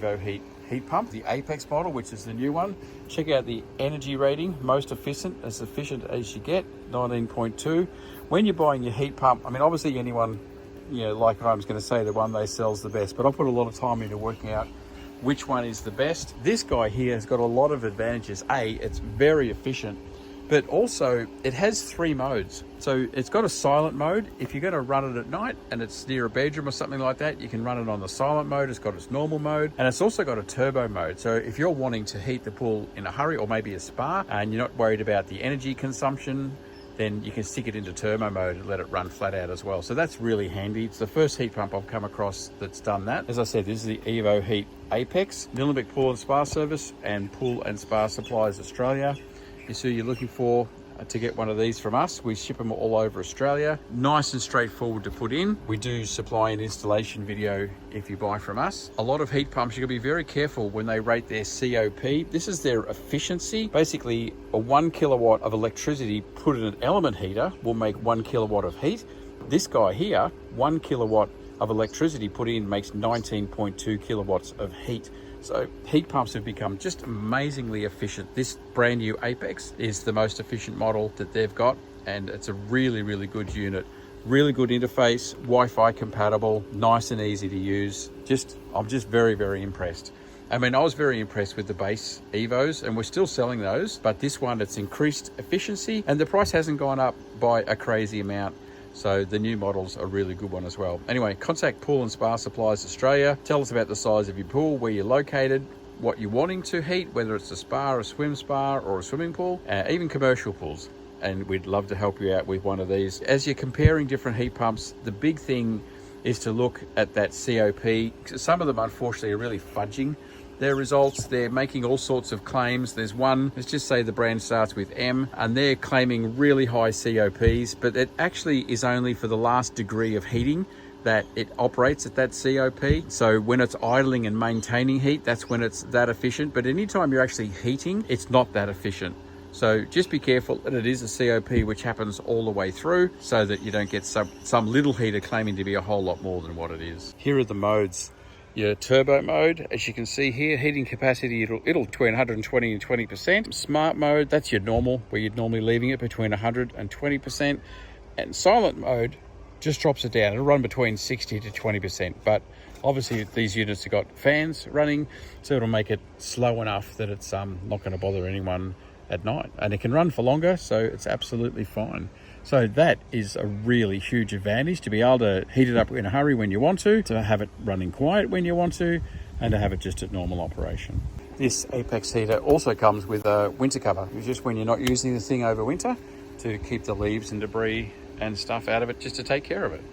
Evo heat pump, the Apex model, which is the new one. Check out the energy rating, most efficient as you get, 19.2. When you're buying your heat pump, I mean, obviously anyone, you know, like I'm going to say the one they sell is the best, but I put a lot of time into working out which one is the best. This guy here has got a lot of advantages. It's very efficient, but also it has 3 modes. So it's got a silent mode. If you're going to run it at night and it's near a bedroom or something like that, you can run it on the silent mode. It's got its normal mode, and it's also got a turbo mode. So if you're wanting to heat the pool in a hurry, or maybe a spa, and you're not worried about the energy consumption, then you can stick it into turbo mode and let it run flat out as well. So that's really handy. It's the first heat pump I've come across that's done that. As I said, this is the Evo Heat Apex, Nillumbik Pool and Spa Service and Pool and Spa Supplies Australia. You see, you're looking for to get one of these from us. We ship them all over Australia. Nice and straightforward to put in. We do supply an installation video if you buy from us. A lot of heat pumps, you've got to be very careful when they rate their COP. This is their efficiency. Basically, a 1 kilowatt of electricity put in an element heater will make 1 kilowatt of heat. This guy here, 1 kilowatt of electricity put in makes 19.2 kilowatts of heat. So heat pumps have become just amazingly efficient. This brand new Apex is the most efficient model that they've got, and it's a really, really good unit. Really good interface, Wi-Fi compatible, nice and easy to use. I'm just very, very impressed. I mean, I was very impressed with the base Evos, and we're still selling those, but this one, it's increased efficiency, and the price hasn't gone up by a crazy amount. So the new model's a really good one as well. Anyway, contact Pool and Spa Supplies Australia. Tell us about the size of your pool, where you're located, what you're wanting to heat, whether it's a spa, a swim spa, or a swimming pool, even commercial pools. And we'd love to help you out with one of these. As you're comparing different heat pumps, the big thing is to look at that COP. Some of them, unfortunately, are really fudging their results. They're making all sorts of claims. There's one, let's just say the brand starts with M, and they're claiming really high COPs, but it actually is only for the last degree of heating that it operates at that COP. So when it's idling and maintaining heat, that's when it's that efficient. But anytime you're actually heating, it's not that efficient. So just be careful that it is a COP which happens all the way through, so that you don't get some little heater claiming to be a whole lot more than what it is. Here are the modes. Your turbo mode, as you can see here, heating capacity, it'll between 120 and 20%. Smart mode, that's your normal, where you're normally leaving it between 100 and 20%. And silent mode just drops it down. It'll run between 60 to 20%. But obviously these units have got fans running, so it'll make it slow enough that it's not going to bother anyone at night. And it can run for longer, so it's absolutely fine. So that is a really huge advantage, to be able to heat it up in a hurry when you want to have it running quiet when you want to, and to have it just at normal operation. This Apex heater also comes with a winter cover. It's just when you're not using the thing over winter, to keep the leaves and debris and stuff out of it, just to take care of it.